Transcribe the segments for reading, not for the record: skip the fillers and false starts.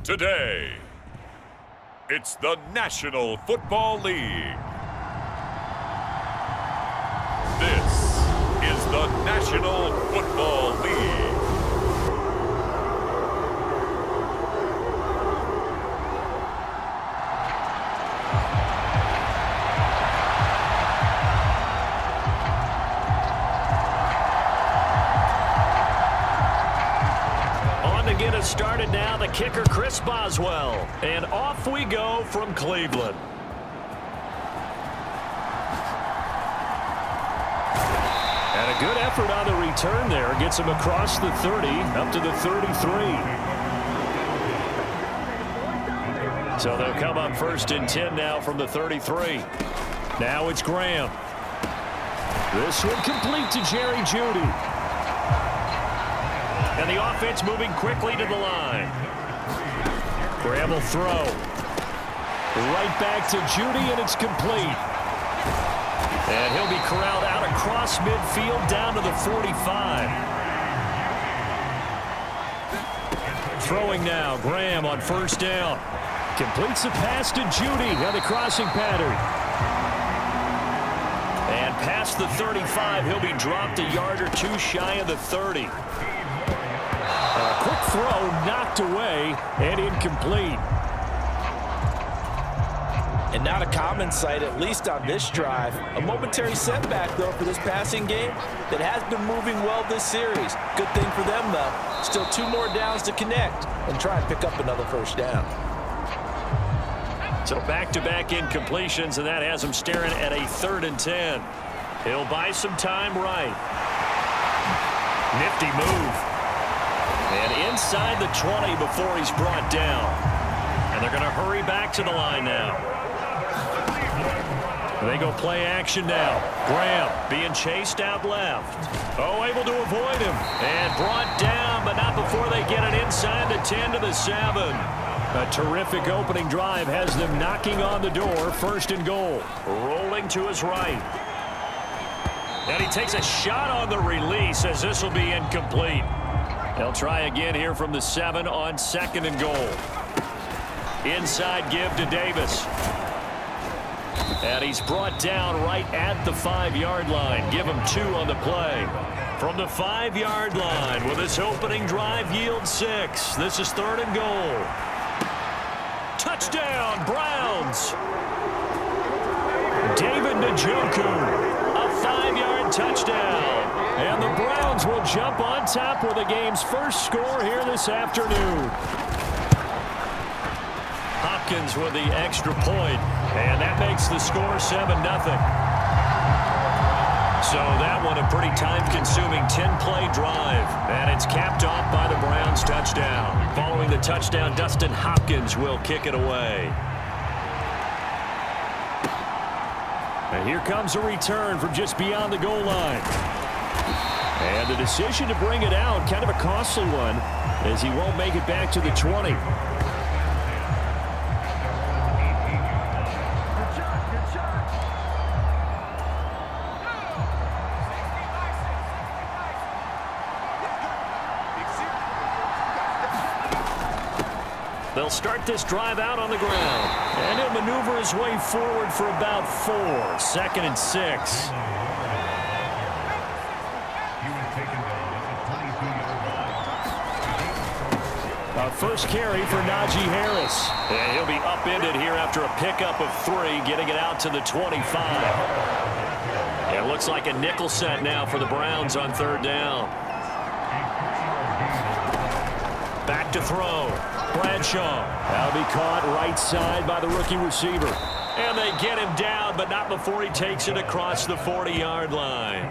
Today, it's the National Football League. This is the National Football League. Get us started now, the kicker Chris Boswell, and off we go from Cleveland. And a good effort on the return there gets him across the 30 up to the 33. So they'll come up 1st and 10 now from the 33. Now it's Graham. This one complete to Jerry Jeudy. And the offense moving quickly to the line. Graham will throw. Right back to Jeudy, and it's complete. And he'll be corralled out across midfield down to the 45. Throwing now, Graham on 1st down. Completes the pass to Jeudy on the crossing pattern. And past the 35, he'll be dropped a yard or two shy of the 30. A quick throw knocked away and incomplete. And not a common sight, at least on this drive. A momentary setback, though, for this passing game that has been moving well this series. Good thing for them, though. Still 2 more downs to connect and try and pick up another 1st down. So back-to-back incompletions, and that has him staring at a 3rd and 10. He'll buy some time right. Nifty move. And inside the 20 before he's brought down. And they're going to hurry back to the line now. They go play action now. Graham being chased out left. Oh, able to avoid him. And brought down, but not before they get it inside the 10 to the 7. A terrific opening drive has them knocking on the door. 1st and goal. Rolling to his right. And he takes a shot on the release as this will be incomplete. They'll try again here from the 7 on 2nd and goal. Inside give to Davis. And he's brought down right at the 5-yard line. Give him 2 on the play. From the 5-yard line with this opening drive yield 6. This is 3rd and goal. Touchdown, Browns. David Njoku, a 5-yard touchdown. And the Browns will jump on top with the game's first score here this afternoon. Hopkins with the extra point, and that makes the score 7-0. So that one a pretty time-consuming 10-play drive, and it's capped off by the Browns touchdown. Following the touchdown, Dustin Hopkins will kick it away. And here comes a return from just beyond the goal line. And the decision to bring it out, kind of a costly one, as he won't make it back to the 20. They'll start this drive out on the ground. And he'll maneuver his way forward for about 4. 2nd and 6. First carry for Najee Harris. And he'll be upended here after a pickup of 3, getting it out to the 25. It looks like a nickel set now for the Browns on 3rd down. Back to throw. Bradshaw. That'll be caught right side by the rookie receiver. And they get him down, but not before he takes it across the 40-yard line.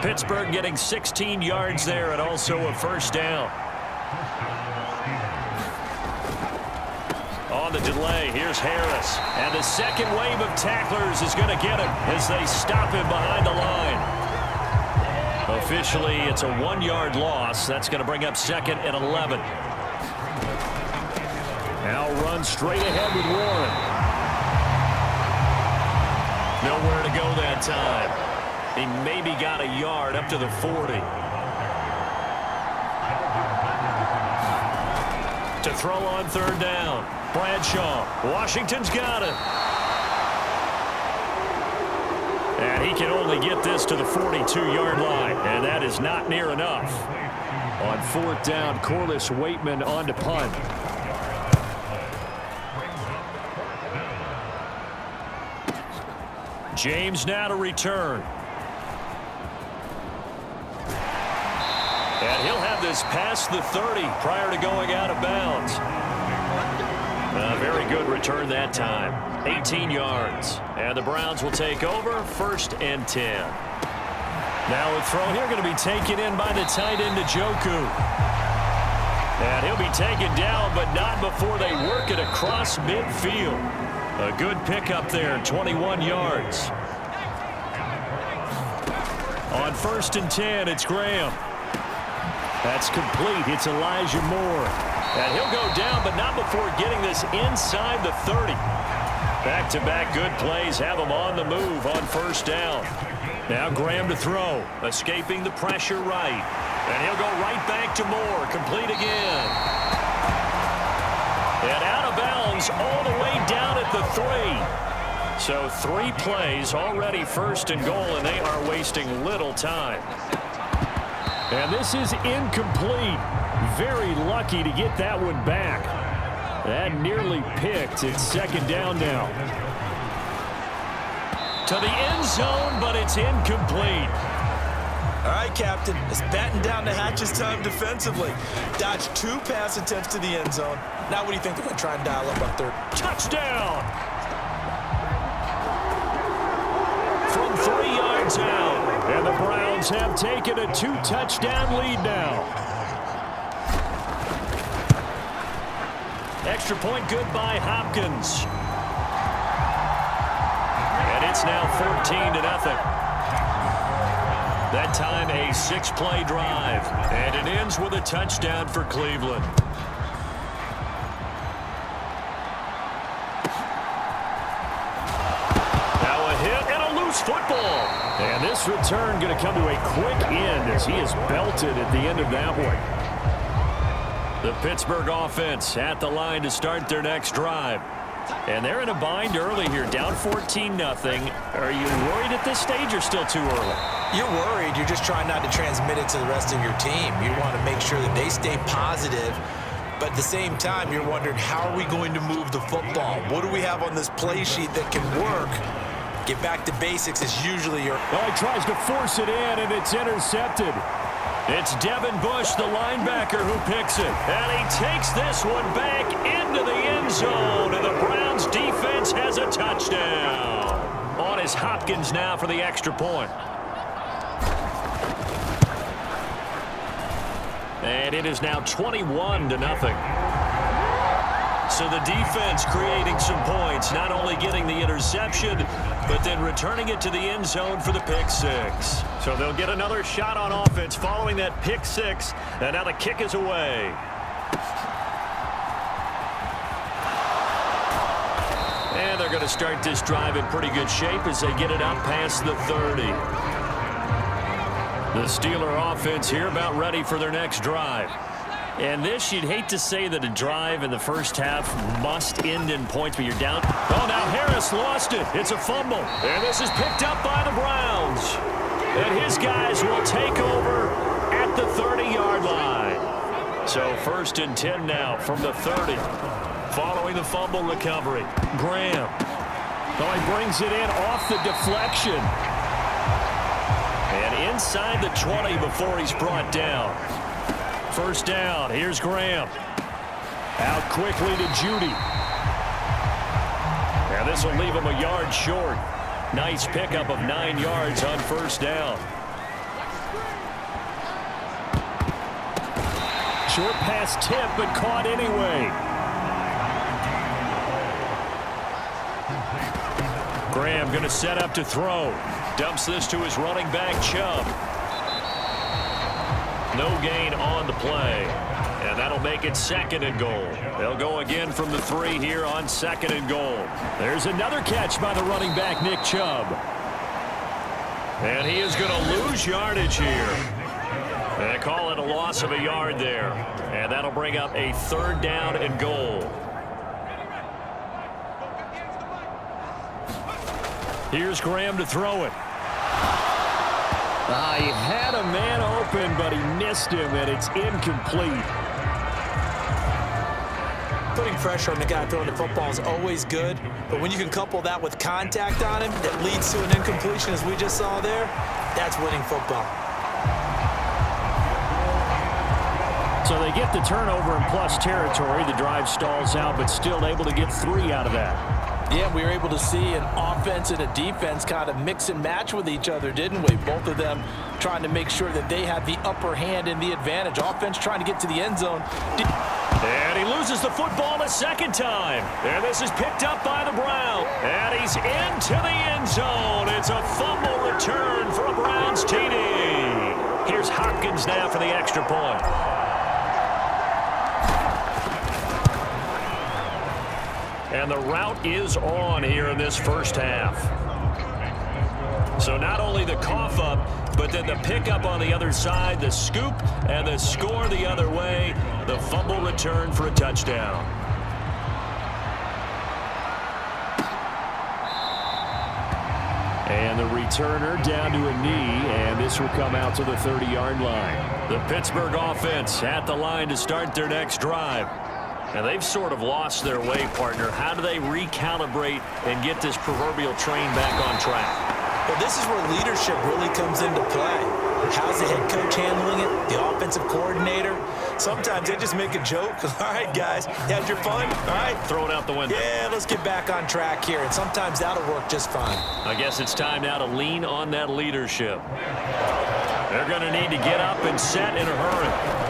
Pittsburgh getting 16 yards there and also a 1st down. On the delay, here's Harris. And the second wave of tacklers is going to get him as they stop him behind the line. Officially, it's a 1-yard loss. That's going to bring up 2nd and 11. Now run straight ahead with Warren. Nowhere to go that time. He maybe got a yard up to the 40. To throw on third down. Bradshaw. Washington's got it. And he can only get this to the 42-yard line. And that is not near enough. On fourth down, Corliss Waitman on to punt. James now to return. And he'll have this past the 30 prior to going out of bounds. A very good return that time. 18 yards. And the Browns will take over, 1st and 10. Now a throw here going to be taken in by the tight end, Njoku. And he'll be taken down, but not before they work it across midfield. A good pickup there, 21 yards. On 1st and 10, it's Graham. That's complete. It's Elijah Moore. And he'll go down, but not before getting this inside the 30. Back-to-back good plays have him on the move on 1st down. Now Graham to throw, escaping the pressure right. And he'll go right back to Moore, complete again. And out of bounds all the way down at the 3. So 3 plays, already 1st and goal, and they are wasting little time. And this is incomplete. Very lucky to get that one back. That nearly picked. It's 2nd down now. To the end zone, but it's incomplete. All right, Captain. It's batten down the hatches time defensively. Dodged 2 pass attempts to the end zone. Now what do you think they're going to try and dial up on 3rd? Touchdown! From 3 yards out. And the Browns have taken a 2-touchdown lead now. Extra point good by Hopkins. And it's now 14-0. That time a 6-play drive. And it ends with a touchdown for Cleveland. Now a hit and a loose football. And this return going to come to a quick end as he is belted at the end of that one. The Pittsburgh offense at the line to start their next drive. And they're in a bind early here, down 14-0. Are you worried at this stage or still too early? You're worried. You're just trying not to transmit it to the rest of your team. You want to make sure that they stay positive. But at the same time, you're wondering, how are we going to move the football? What do we have on this play sheet that can work? Get back to basics is usually your... Well, he tries to force it in, and it's intercepted. It's Devin Bush, the linebacker, who picks it. And he takes this one back into the end zone, and the Browns defense has a touchdown. On is Hopkins now for the extra point. And it is now 21-0. So the defense creating some points, not only getting the interception, but then returning it to the end zone for the pick 6. So they'll get another shot on offense following that pick 6, and now the kick is away. And they're going to start this drive in pretty good shape as they get it out past the 30. The Steeler offense here about ready for their next drive. And this, you'd hate to say that a drive in the first half must end in points, but you're down. Oh, now Harris lost it. It's a fumble. And this is picked up by the Browns. And his guys will take over at the 30-yard line. So 1st and 10 now from the 30. Following the fumble recovery. Graham. Oh, he brings it in off the deflection. And inside the 20 before he's brought down. 1st down. Here's Graham. Out quickly to Judy. And this will leave him a yard short. Nice pickup of 9 yards on 1st down. Short pass tip, but caught anyway. Graham going to set up to throw. Dumps this to his running back, Chubb. No gain on the play. And that'll make it 2nd and goal. They'll go again from the 3 here on 2nd and goal. There's another catch by the running back, Nick Chubb. And he is going to lose yardage here. call it a loss of a yard there. And that'll bring up a 3rd down and goal. Here's Graham to throw it. He had a man open, but he missed him, and it's incomplete. Putting pressure on the guy throwing the football is always good, but when you can couple that with contact on him that leads to an incompletion, as we just saw there, that's winning football. So they get the turnover in plus territory. The drive stalls out, but still able to get 3 out of that. Yeah, we were able to see an offense and a defense kind of mix and match with each other, didn't we? Both of them trying to make sure that they have the upper hand and the advantage. Offense trying to get to the end zone. And he loses the football a 2nd time. And this is picked up by the Browns. And he's into the end zone. It's a fumble return for a Browns TD. Here's Hopkins now for the extra point. And the route is on here in this first half. So not only the cough up, but then the pickup on the other side, the scoop, and the score the other way. The fumble return for a touchdown. And the returner down to a knee, and this will come out to the 30-yard line. The Pittsburgh offense at the line to start their next drive. And they've sort of lost their way, partner. How do they recalibrate and get this proverbial train back on track? Well, this is where leadership really comes into play. How's the head coach handling it? The offensive coordinator? Sometimes they just make a joke. All right, guys, you had your fun? All right. Throw it out the window. Yeah, let's get back on track here. And sometimes that'll work just fine. I guess it's time now to lean on that leadership. They're going to need to get up and set in a hurry.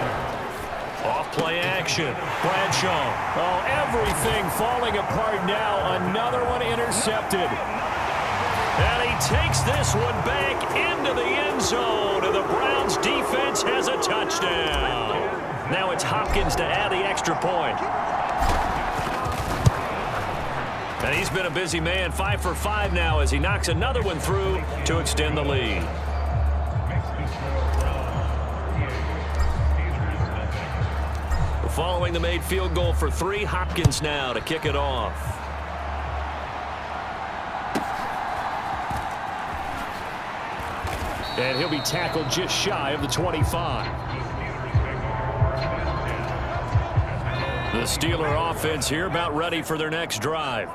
Off-play action. Bradshaw. Oh, everything falling apart now. Another one intercepted. And he takes this one back into the end zone. And the Browns defense has a touchdown. Now it's Hopkins to add the extra point. And he's been a busy man. 5 for 5 now as he knocks another one through to extend the lead. Following the made field goal for 3, Hopkins now to kick it off. And he'll be tackled just shy of the 25. The Steeler offense here about ready for their next drive.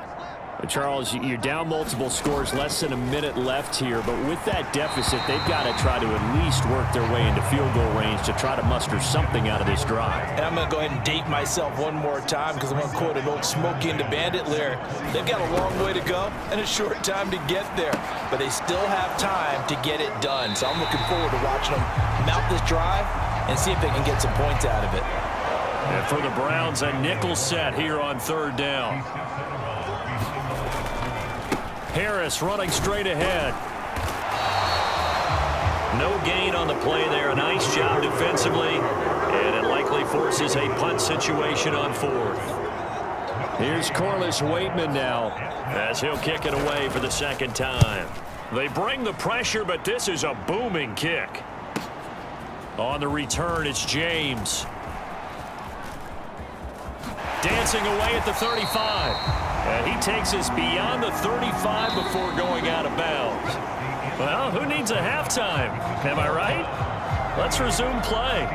Charles, you're down multiple scores, less than a minute left here, but with that deficit, they've got to try to at least work their way into field goal range to try to muster something out of this drive. And I'm going to go ahead and date myself one more time because I'm going to quote an old Smokey and the Bandit lyric. They've got a long way to go and a short time to get there, but they still have time to get it done. So I'm looking forward to watching them mount this drive and see if they can get some points out of it. And for the Browns, a nickel set here on 3rd down. Harris running straight ahead. No gain on the play there. A nice job defensively. And it likely forces a punt situation on 4th. Here's Corliss Waitman now as he'll kick it away for the 2nd time. They bring the pressure, but this is a booming kick. On the return, it's James. Dancing away at the 35. And he takes us beyond the 35 before going out of bounds. Well, who needs a halftime? Am I right? Let's resume play.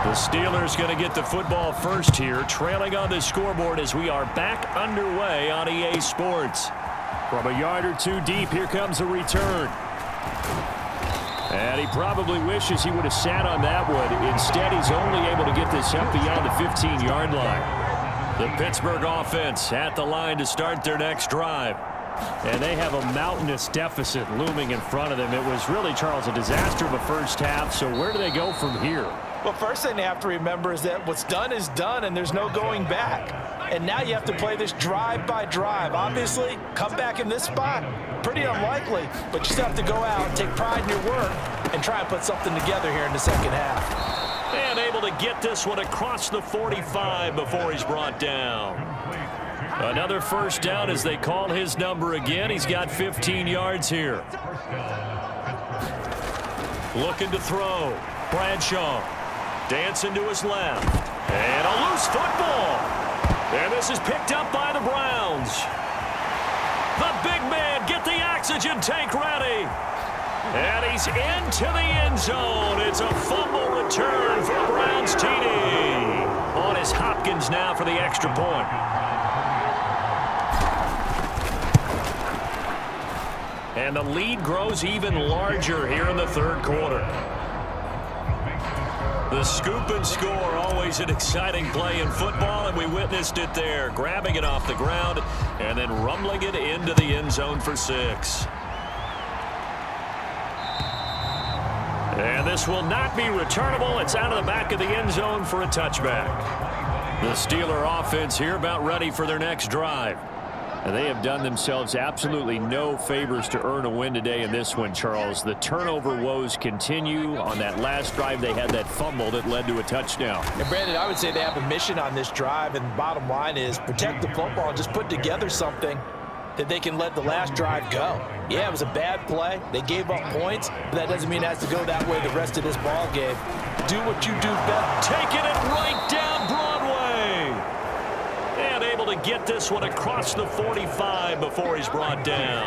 The Steelers going to get the football first here, trailing on the scoreboard as we are back underway on EA Sports. From a yard or 2 deep, here comes a return. And he probably wishes he would have sat on that one. Instead, he's only able to get this up beyond the 15-yard line. The Pittsburgh offense at the line to start their next drive. And they have a mountainous deficit looming in front of them. It was really, Charles, a disaster of a first half. So where do they go from here? Well, first thing they have to remember is that what's done is done, and there's no going back. And now you have to play this drive by drive. Obviously, come back in this spot, pretty unlikely, but you still have to go out, take pride in your work, and try and put something together here in the second half. And able to get this one across the 45 before he's brought down. Another first down as they call his number again. He's got 15 yards here. Looking to throw. Bradshaw. Dancing to his left. And a loose football. And this is picked up by the Browns. The big man, get the oxygen tank ready. And he's into the end zone. It's a fumble return for Browns TD. On is Hopkins now for the extra point. And the lead grows even larger here in the third quarter. The scoop and score, always an exciting play in football, and we witnessed it there. Grabbing it off the ground and then rumbling it into the end zone for 6. And this will not be returnable. It's out of the back of the end zone for a touchback. The Steeler offense here about ready for their next drive. And they have done themselves absolutely no favors to earn a win today in this one, Charles. The turnover woes continue. On that last drive, they had that fumble that led to a touchdown. And Brandon, I would say they have a mission on this drive, and the bottom line is protect the football and just put together something that they can let the last drive go. Yeah, it was a bad play. They gave up points, but that doesn't mean it has to go that way the rest of this ball game. Do what you do best. Taking it right down Broadway. And able to get this one across the 45 before he's brought down.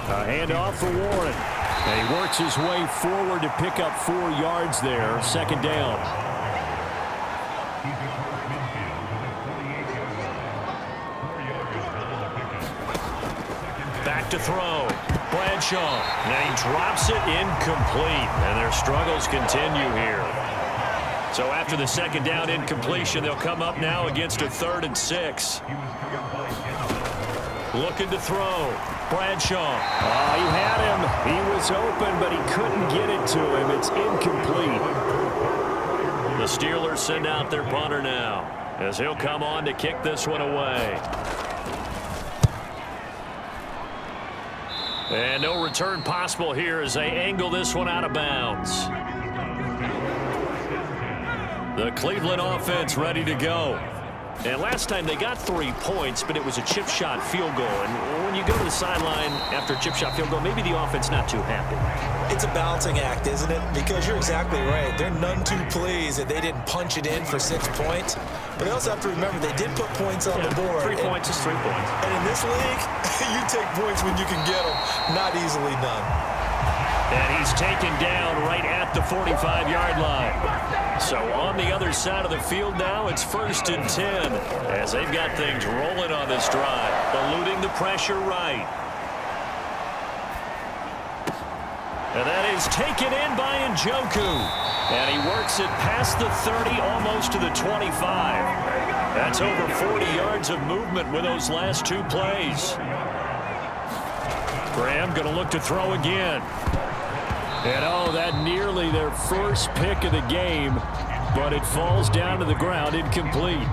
A handoff for Warren. And he works his way forward to pick up 4 yards there. Second down. Back to throw. Bradshaw. Now he drops it incomplete. And their struggles continue here. So after the second down incompletion, they'll come up now against a 3rd and 6. Looking to throw. Bradshaw. He had him. He was open, but he couldn't get it to him. It's incomplete. The Steelers send out their punter now as he'll come on to kick this one away. And no return possible here as they angle this one out of bounds. The Cleveland offense ready to go. And last time they got 3 points, but it was a chip shot field goal. And when you go to the sideline after a chip shot field goal, maybe the offense not too happy. It's a balancing act, isn't it? Because you're exactly right. They're none too pleased that they didn't punch it in for 6 points. But they also have to remember they did put points on the board. 3 points is 3 points. And in this league, you take points when you can get them. Not easily done. And he's taken down right at the 45-yard line. So on the other side of the field now, it's 1st and 10 as they've got things rolling on this drive, eluding the pressure right. And that is taken in by Njoku. And he works it past the 30, almost to the 25. That's over 40 yards of movement with those last 2 plays. Graham going to look to throw again. And that nearly their first pick of the game, but it falls down to the ground incomplete.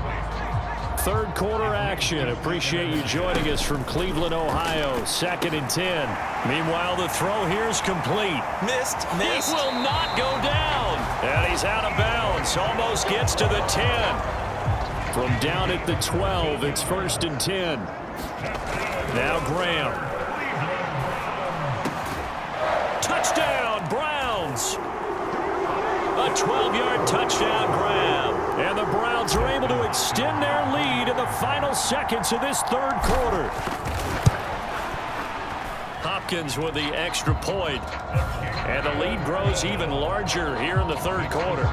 Third quarter action. Appreciate you joining us from Cleveland, Ohio. 2nd and 10. Meanwhile, the throw here is complete. Missed. It will not go down. And he's out of bounds. Almost gets to the 10. From down at the 12, it's 1st and 10. Now Graham. Touchdown, Browns. A 12-yard touchdown grab. And the Browns are able to extend their lead in the final seconds of this third quarter. Hopkins with the extra point. And the lead grows even larger here in the third quarter.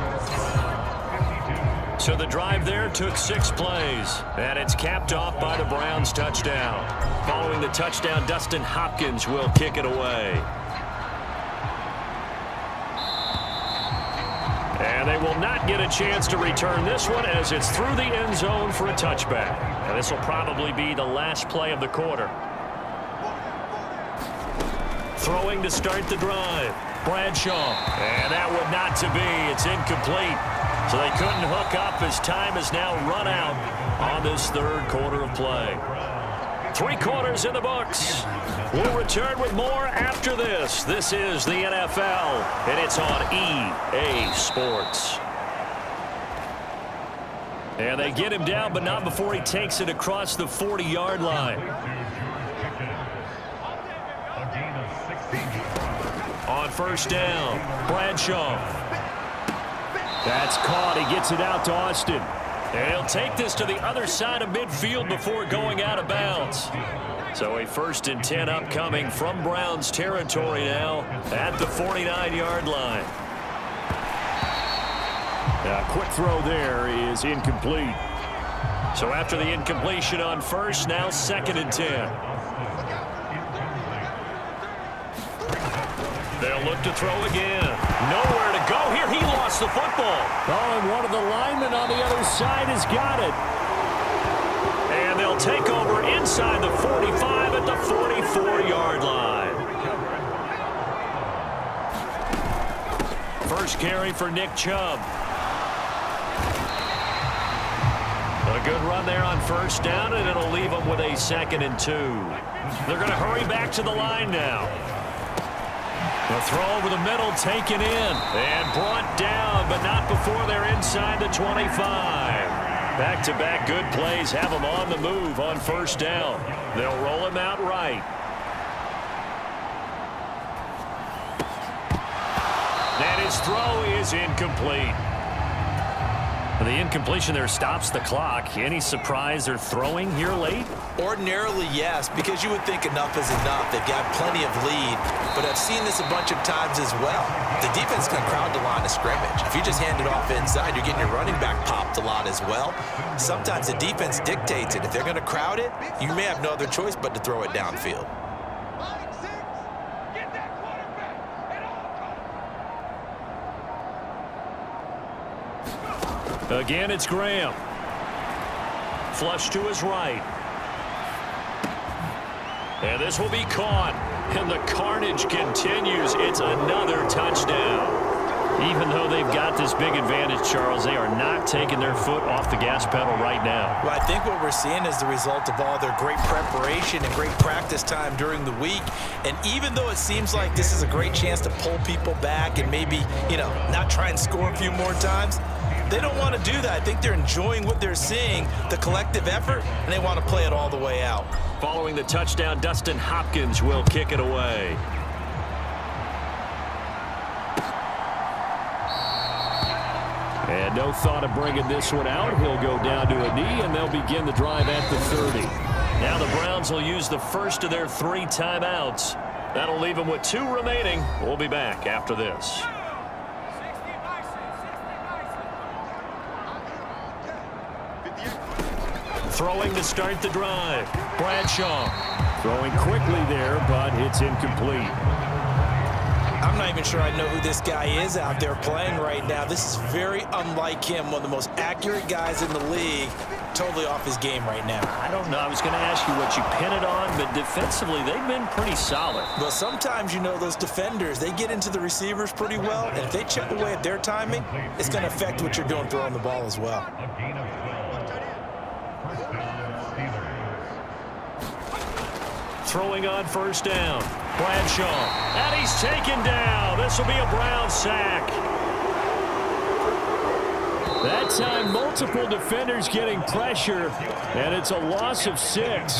So the drive there took 6 plays. And it's capped off by the Browns touchdown. Following the touchdown, Dustin Hopkins will kick it away. And they will not get a chance to return this one as it's through the end zone for a touchback. And this will probably be the last play of the quarter. Throwing to start the drive. Bradshaw. And that would not to be. It's incomplete. So they couldn't hook up as time is now run out on this third quarter of play. 3 quarters in the books. We'll return with more after this. This is the NFL, and it's on EA Sports. And they get him down, but not before he takes it across the 40-yard line. On first down, Bradshaw. That's caught. He gets it out to Austin. And he'll take this to the other side of midfield before going out of bounds. So a 1st and 10 upcoming from Browns territory now at the 49-yard line. A quick throw there is incomplete. So after the incompletion on first, now 2nd and 10. They'll look to throw again. Nowhere to go here. He lost the football. Oh, and one of the linemen on the other side has got it. And they'll take over inside the 45 at the 44-yard line. First carry for Nick Chubb. A good run there on first down, and it'll leave them with a 2nd and 2. They're going to hurry back to the line now. The throw over the middle taken in and brought down, but not before they're inside the 25. Back-to-back good plays have them on the move on first down. They'll roll him out right. And his throw is incomplete. The incompletion there stops the clock. Any surprise they're throwing here late? Ordinarily, yes, because you would think enough is enough. They've got plenty of lead, but I've seen this a bunch of times as well. The defense can crowd the line of scrimmage. If you just hand it off inside, you're getting your running back popped a lot as well. Sometimes the defense dictates it. If they're going to crowd it, you may have no other choice but to throw it downfield. Again, it's Graham. Flush to his right. And this will be caught. And the carnage continues. It's another touchdown. Even though they've got this big advantage, Charles, they are not taking their foot off the gas pedal right now. Well, I think what we're seeing is the result of all their great preparation and great practice time during the week. And even though it seems like this is a great chance to pull people back and maybe, not try and score a few more times, they don't want to do that. I think they're enjoying what they're seeing, the collective effort, and they want to play it all the way out. Following the touchdown, Dustin Hopkins will kick it away. And no thought of bringing this one out. He'll go down to a knee, and they'll begin the drive at the 30. Now the Browns will use the first of their 3 timeouts. That'll leave them with 2 remaining. We'll be back after this. Throwing to start the drive. Bradshaw. Throwing quickly there, but it's incomplete. I'm not even sure I know who this guy is out there playing right now. This is very unlike him, one of the most accurate guys in the league. Totally off his game right now. I don't know. I was going to ask you what you pin it on, but defensively, they've been pretty solid. Well, sometimes, those defenders, they get into the receivers pretty well, and if they chip away at their timing, it's going to affect what you're doing throwing the ball as well. Throwing on first down. Bradshaw. And he's taken down. This will be a Brown sack. That time, multiple defenders getting pressure, and it's a loss of 6.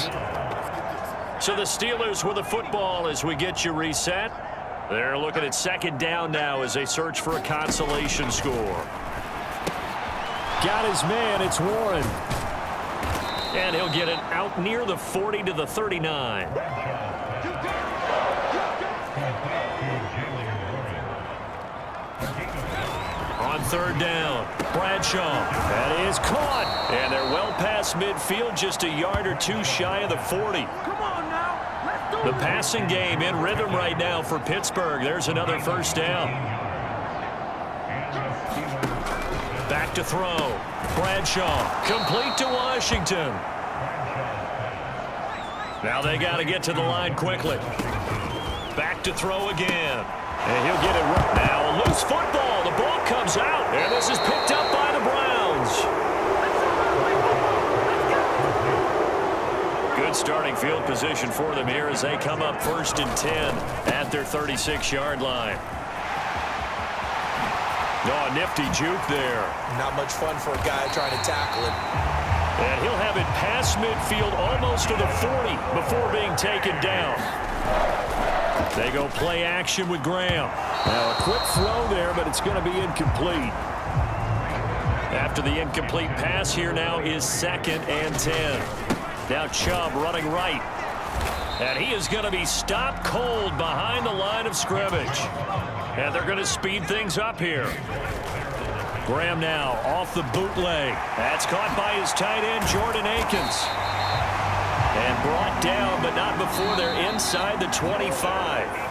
So the Steelers with the football as we get you reset. They're looking at 2nd down now as they search for a consolation score. Got his man. It's Warren. And he'll get it out near the 40 to the 39. On 3rd down, Bradshaw. That is caught. And they're well past midfield, just a yard or 2 shy of the 40. The passing game in rhythm right now for Pittsburgh. There's another first down. Back to throw. Bradshaw, complete to Washington. Now they got to get to the line quickly. Back to throw again. And he'll get it right. Now a loose football. The ball comes out. And this is picked up by the Browns. Good starting field position for them here as they come up 1st and 10 at their 36-yard line. Oh, nifty juke there. Not much fun for a guy trying to tackle it. And he'll have it past midfield almost to the 40 before being taken down. They go play action with Graham. Now a quick throw there, but it's going to be incomplete. After the incomplete pass, here now is 2nd and 10. Now Chubb running right. And he is going to be stopped cold behind the line of scrimmage. And they're going to speed things up here. Graham now off the bootleg. That's caught by his tight end, Jordan Akins. And brought down, but not before they're inside the 25.